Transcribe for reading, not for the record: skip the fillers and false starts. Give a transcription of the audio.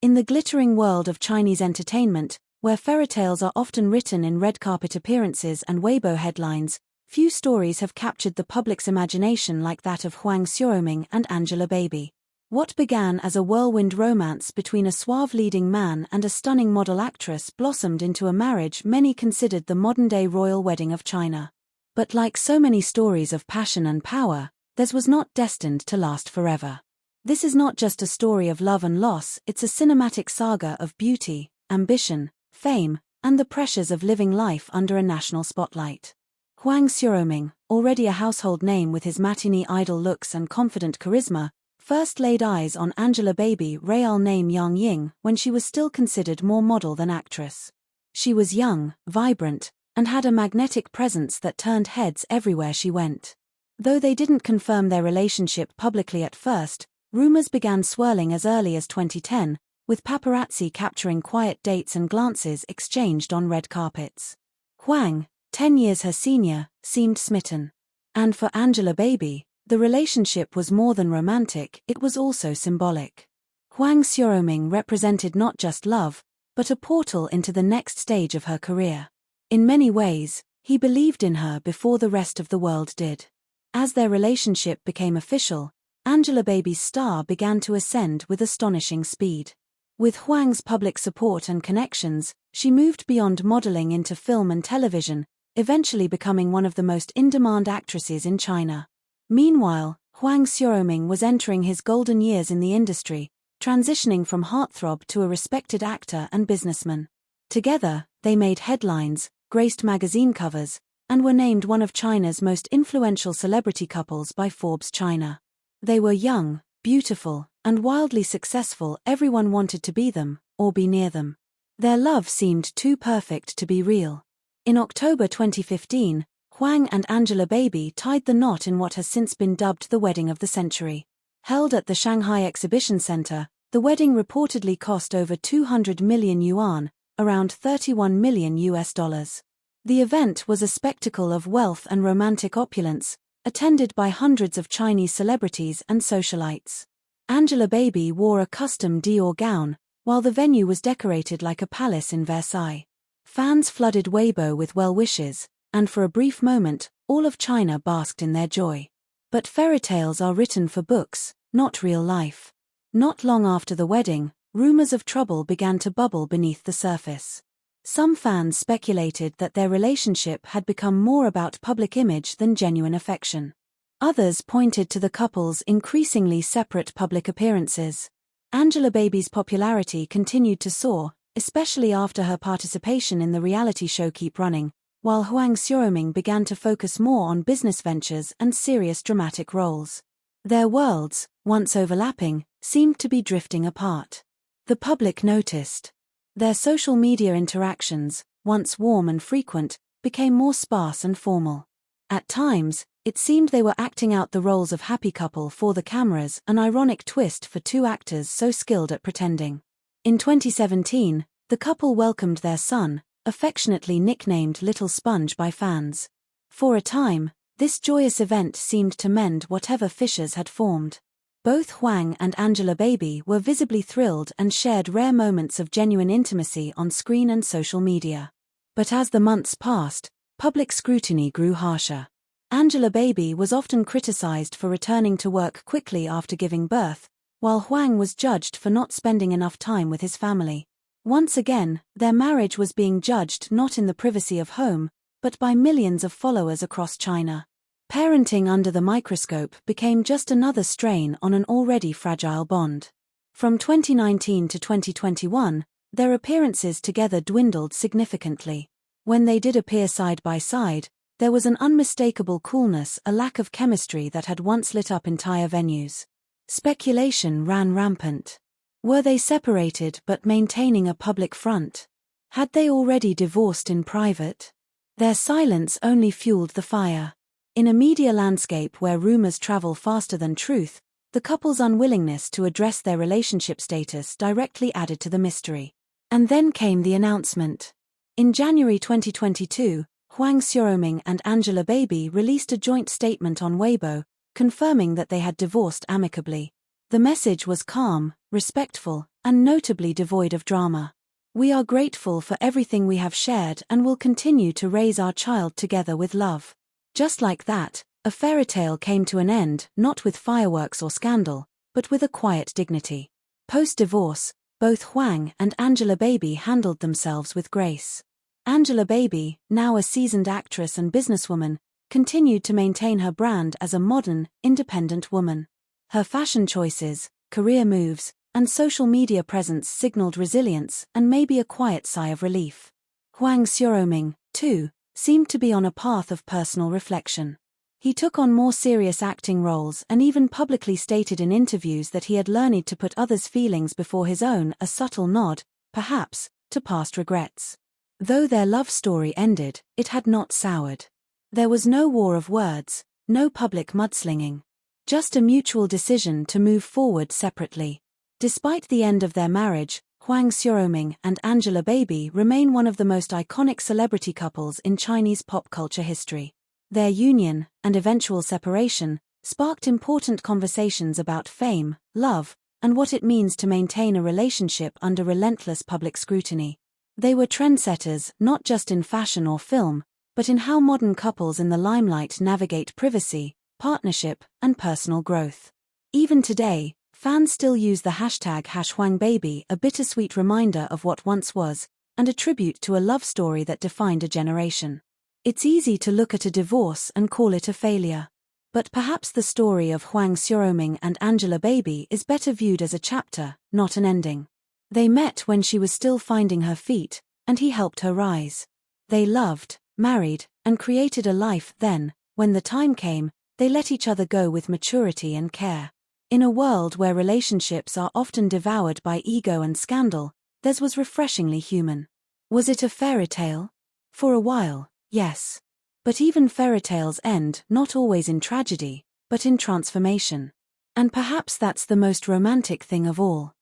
In the glittering world of Chinese entertainment, where fairy tales are often written in red carpet appearances and Weibo headlines, few stories have captured the public's imagination like that of Huang Xiaoming and Angelababy. What began as a whirlwind romance between a suave leading man and a stunning model actress blossomed into a marriage many considered the modern-day royal wedding of China. But like so many stories of passion and power, theirs was not destined to last forever. This is not just a story of love and loss, it's a cinematic saga of beauty, ambition, fame, and the pressures of living life under a national spotlight. Huang Xiaoming, already a household name with his matinee idol looks and confident charisma, first laid eyes on Angelababy, real name Yang Ying, when she was still considered more model than actress. She was young, vibrant, and had a magnetic presence that turned heads everywhere she went. Though they didn't confirm their relationship publicly at first, rumors began swirling as early as 2010, with paparazzi capturing quiet dates and glances exchanged on red carpets. Huang, 10 years her senior, seemed smitten. And for Angelababy, the relationship was more than romantic, it was also symbolic. Huang Xiaoming represented not just love, but a portal into the next stage of her career. In many ways, he believed in her before the rest of the world did. As their relationship became official, Angelababy's star began to ascend with astonishing speed. With Huang's public support and connections, she moved beyond modeling into film and television, eventually becoming one of the most in-demand actresses in China. Meanwhile, Huang Xiaoming was entering his golden years in the industry, transitioning from heartthrob to a respected actor and businessman. Together, they made headlines, graced magazine covers, and were named one of China's most influential celebrity couples by Forbes China. They were young, beautiful, and wildly successful. Everyone wanted to be them, or be near them. Their love seemed too perfect to be real. In October 2015, Huang and Angelababy tied the knot in what has since been dubbed the wedding of the century. Held at the Shanghai Exhibition Center, the wedding reportedly cost over 200 million yuan, around $31 million. The event was a spectacle of wealth and romantic opulence, attended by hundreds of Chinese celebrities and socialites. Angelababy wore a custom Dior gown, while the venue was decorated like a palace in Versailles. Fans flooded Weibo with well wishes, and for a brief moment, all of China basked in their joy. But fairy tales are written for books, not real life. Not long after the wedding, rumors of trouble began to bubble beneath the surface. Some fans speculated that their relationship had become more about public image than genuine affection. Others pointed to the couple's increasingly separate public appearances. Angelababy's popularity continued to soar, especially after her participation in the reality show Keep Running, while Huang Xiaoming began to focus more on business ventures and serious dramatic roles. Their worlds, once overlapping, seemed to be drifting apart. The public noticed. Their social media interactions, once warm and frequent, became more sparse and formal. At times, it seemed they were acting out the roles of happy couple for the cameras, an ironic twist for two actors so skilled at pretending. In 2017, the couple welcomed their son, affectionately nicknamed Little Sponge by fans. For a time, this joyous event seemed to mend whatever fissures had formed. Both Huang and Angelababy were visibly thrilled and shared rare moments of genuine intimacy on screen and social media. But as the months passed, public scrutiny grew harsher. Angelababy was often criticized for returning to work quickly after giving birth, while Huang was judged for not spending enough time with his family. Once again, their marriage was being judged not in the privacy of home, but by millions of followers across China. Parenting under the microscope became just another strain on an already fragile bond. From 2019 to 2021, their appearances together dwindled significantly. When they did appear side by side, there was an unmistakable coolness, a lack of chemistry that had once lit up entire venues. Speculation ran rampant. Were they separated but maintaining a public front? Had they already divorced in private? Their silence only fueled the fire. In a media landscape where rumors travel faster than truth, the couple's unwillingness to address their relationship status directly added to the mystery. And then came the announcement. In January 2022, Huang Xiaoming and Angelababy released a joint statement on Weibo, confirming that they had divorced amicably. The message was calm, respectful, and notably devoid of drama. We are grateful for everything we have shared and will continue to raise our child together with love. Just like that, a fairy tale came to an end, not with fireworks or scandal, but with a quiet dignity. Post-divorce, both Huang and Angelababy handled themselves with grace. Angelababy, now a seasoned actress and businesswoman, continued to maintain her brand as a modern, independent woman. Her fashion choices, career moves, and social media presence signaled resilience and maybe a quiet sigh of relief. Huang Xiaoming, too, seemed to be on a path of personal reflection. He took on more serious acting roles and even publicly stated in interviews that he had learned to put others' feelings before his own, a subtle nod, perhaps, to past regrets. Though their love story ended, it had not soured. There was no war of words, no public mudslinging. Just a mutual decision to move forward separately. Despite the end of their marriage, Huang Xiaoming and Angelababy remain one of the most iconic celebrity couples in Chinese pop culture history. Their union, and eventual separation, sparked important conversations about fame, love, and what it means to maintain a relationship under relentless public scrutiny. They were trendsetters not just in fashion or film, but in how modern couples in the limelight navigate privacy, partnership, and personal growth. Even today, fans still use the hashtag #HuangBaby, a bittersweet reminder of what once was, and a tribute to a love story that defined a generation. It's easy to look at a divorce and call it a failure. But perhaps the story of Huang Xiaoming and Angelababy is better viewed as a chapter, not an ending. They met when she was still finding her feet, and he helped her rise. They loved, married, and created a life. Then, when the time came, they let each other go with maturity and care. In a world where relationships are often devoured by ego and scandal, theirs was refreshingly human. Was it a fairy tale? For a while, yes. But even fairy tales end not always in tragedy, but in transformation. And perhaps that's the most romantic thing of all.